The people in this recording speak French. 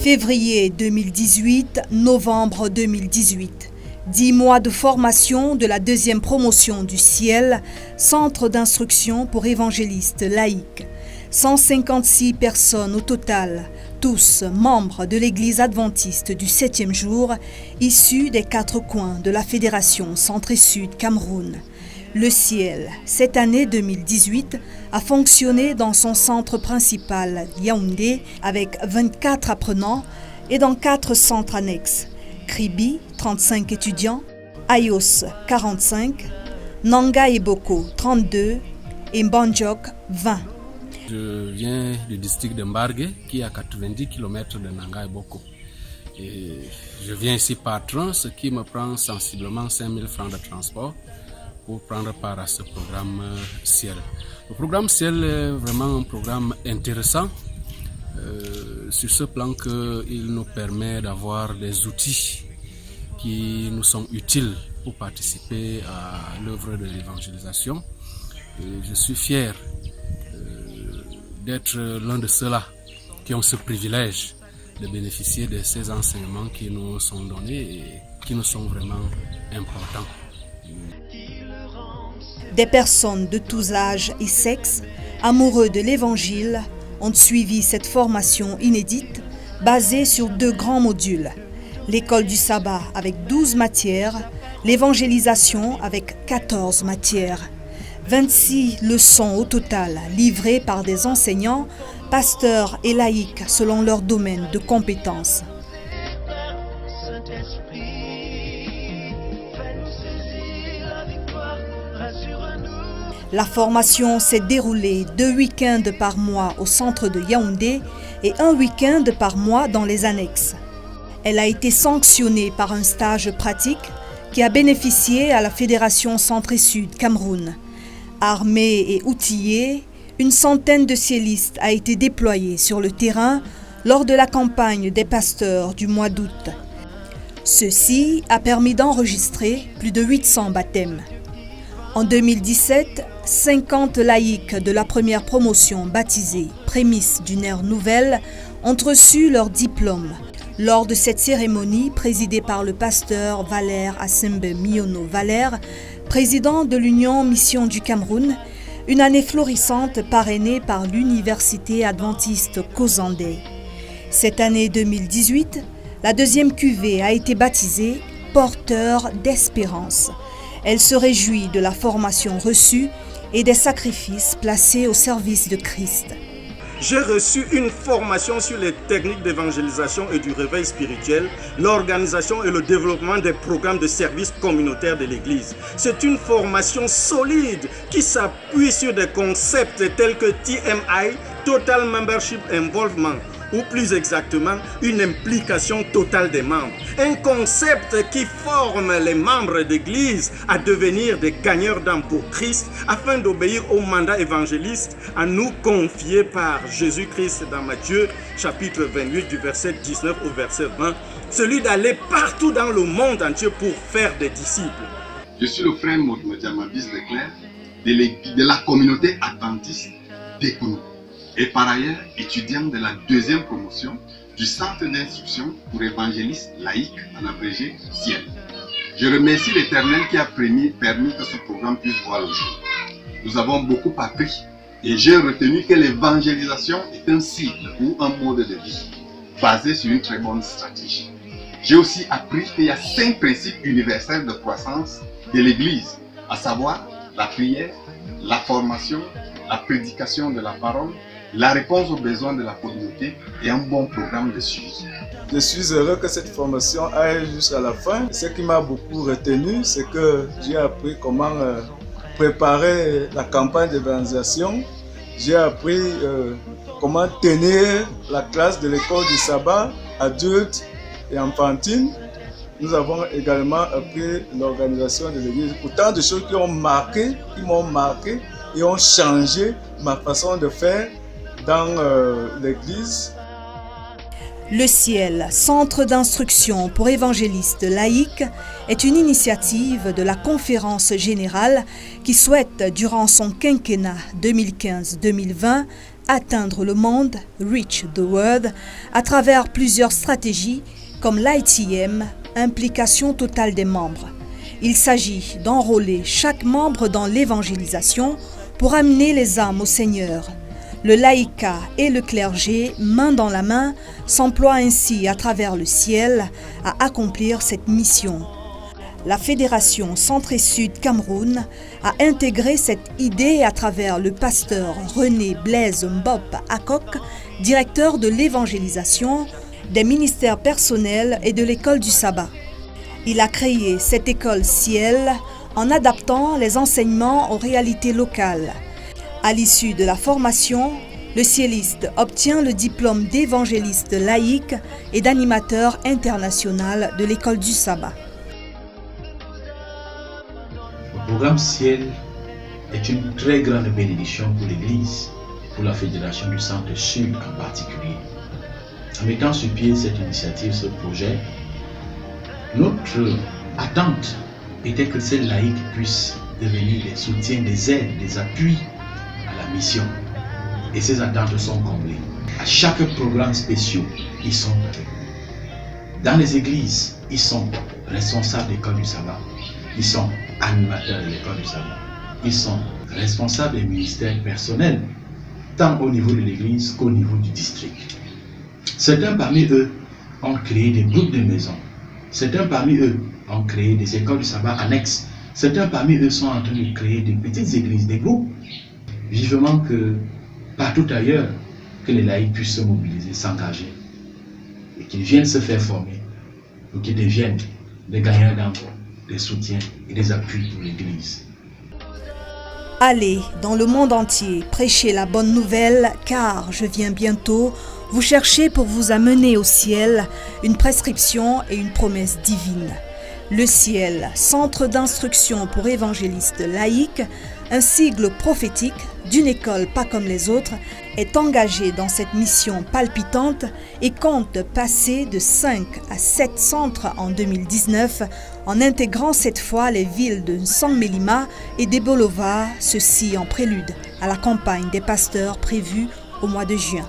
Février 2018, novembre 2018. 10 mois de formation de la deuxième promotion du Ciel, centre d'instruction pour évangélistes laïcs. 156 personnes au total, tous membres de l'Église adventiste du 7e jour, issus des 4 coins de la Fédération Centre et Sud Cameroun. Le Ciel, cette année 2018, a fonctionné dans son centre principal, Yaoundé, avec 24 apprenants et dans 4 centres annexes. Kribi, 35 étudiants, Ayos, 45, Nanga et Boko, 32 et Mbandjok, 20. Je viens du district de Mbargué, qui est à 90 km de Nanga et Boko. Et je viens ici par train, ce qui me prend sensiblement 5 000 francs de transport pour prendre part à ce programme Ciel. Le programme Ciel est vraiment un programme intéressant sur ce plan qu'il nous permet d'avoir des outils qui nous sont utiles pour participer à l'œuvre de l'évangélisation. Et je suis fier d'être l'un de ceux-là qui ont ce privilège de bénéficier de ces enseignements qui nous sont donnés et qui nous sont vraiment importants. Des personnes de tous âges et sexes, amoureux de l'Évangile, ont suivi cette formation inédite basée sur 2 grands modules. L'école du sabbat avec 12 matières, l'évangélisation avec 14 matières. 26 leçons au total livrées par des enseignants, pasteurs et laïcs selon leur domaine de compétences. La formation s'est déroulée 2 week-ends par mois au centre de Yaoundé et 1 week-end par mois dans les annexes. Elle a été sanctionnée par un stage pratique qui a bénéficié à la Fédération Centre et Sud Cameroun. Armée et outillée, une centaine de cielistes a été déployée sur le terrain lors de la campagne des pasteurs du mois d'août. Ceci a permis d'enregistrer plus de 800 baptêmes. En 2017, 50 laïcs de la première promotion baptisés Prémices d'une ère nouvelle ont reçu leur diplôme. Lors de cette cérémonie présidée par le pasteur Valère Assembe Miono Valère, président de l'Union Mission du Cameroun, une année florissante parrainée par l'Université adventiste Kozandé. Cette année 2018, la deuxième cuvée a été baptisée Porteur d'espérance. Elle se réjouit de la formation reçue et des sacrifices placés au service de Christ. J'ai reçu une formation sur les techniques d'évangélisation et du réveil spirituel, l'organisation et le développement des programmes de services communautaires de l'Église. C'est une formation solide qui s'appuie sur des concepts tels que TMI, Total Membership Involvement, ou plus exactement, une implication totale des membres. Un concept qui forme les membres d'Église à devenir des gagneurs d'âme pour Christ afin d'obéir au mandat évangéliste à nous confié par Jésus-Christ dans Matthieu, chapitre 28, du verset 19 au verset 20, celui d'aller partout dans le monde entier pour faire des disciples. Je suis le frère Modjamabis Leclerc de la communauté adventiste d'Ekounou. Et par ailleurs, étudiant de la deuxième promotion du Centre d'instruction pour évangélistes laïcs, en abrégé Ciel. Je remercie l'Éternel qui a permis que ce programme puisse voir le jour. Nous avons beaucoup appris et j'ai retenu que l'évangélisation est un cycle ou un mode de vie basé sur une très bonne stratégie. J'ai aussi appris qu'il y a 5 principes universels de croissance de l'Église, à savoir la prière, la formation, la prédication de la parole, la réponse aux besoins de la communauté et un bon programme de suivi. Je suis heureux que cette formation aille jusqu'à la fin. Ce qui m'a beaucoup retenu, c'est que j'ai appris comment préparer la campagne d'évangélisation. J'ai appris comment tenir la classe de l'école du sabbat, adulte et enfantine. Nous avons également appris l'organisation de l'Église. Autant de choses qui m'ont marqué et ont changé ma façon de faire dans l'Église. Le Ciel, centre d'instruction pour évangélistes laïcs, est une initiative de la Conférence générale qui souhaite, durant son quinquennat 2015-2020, atteindre le monde, reach the world, à travers plusieurs stratégies comme l'ITM, implication totale des membres. Il s'agit d'enrôler chaque membre dans l'évangélisation pour amener les âmes au Seigneur. Le laïcat et le clergé, main dans la main, s'emploient ainsi à travers le ciel à accomplir cette mission. La Fédération Centre et Sud Cameroun a intégré cette idée à travers le pasteur René Blaise Mbop Akok, directeur de l'évangélisation, des ministères personnels et de l'école du sabbat. Il a créé cette école ciel en adaptant les enseignements aux réalités locales. À l'issue de la formation, le cieliste obtient le diplôme d'évangéliste laïque et d'animateur international de l'école du sabbat. Le programme Ciel est une très grande bénédiction pour l'Église, pour la Fédération du Centre Sud en particulier. En mettant sur pied cette initiative, ce projet, notre attente était que ces laïcs puissent devenir des soutiens, des aides, des appuis à la mission. Et ces attentes sont comblées. À chaque programme spécial, ils sont avec nous. Dans les églises, ils sont responsables de l'école du sabbat. Ils sont animateurs de l'école du sabbat. Ils sont responsables des ministères personnels, tant au niveau de l'église qu'au niveau du district. Certains parmi eux ont créé des groupes de maisons. Certains parmi eux ont créé des écoles du sabbat annexes. Certains parmi eux sont en train de créer des petites églises, des groupes. Vivement que partout ailleurs, que les laïcs puissent se mobiliser, s'engager et qu'ils viennent se faire former ou qu'ils deviennent des gagnants d'emploi, des soutiens et des appuis pour l'Église. Allez dans le monde entier prêcher la bonne nouvelle, car je viens bientôt. Vous cherchez pour vous amener au ciel une prescription et une promesse divine. Le ciel, centre d'instruction pour évangélistes laïcs, un sigle prophétique d'une école pas comme les autres, est engagé dans cette mission palpitante et compte passer de 5 à 7 centres en 2019 en intégrant cette fois les villes de Nsangmelima et d'Ebolova, ceci en prélude à la campagne des pasteurs prévue au mois de juin.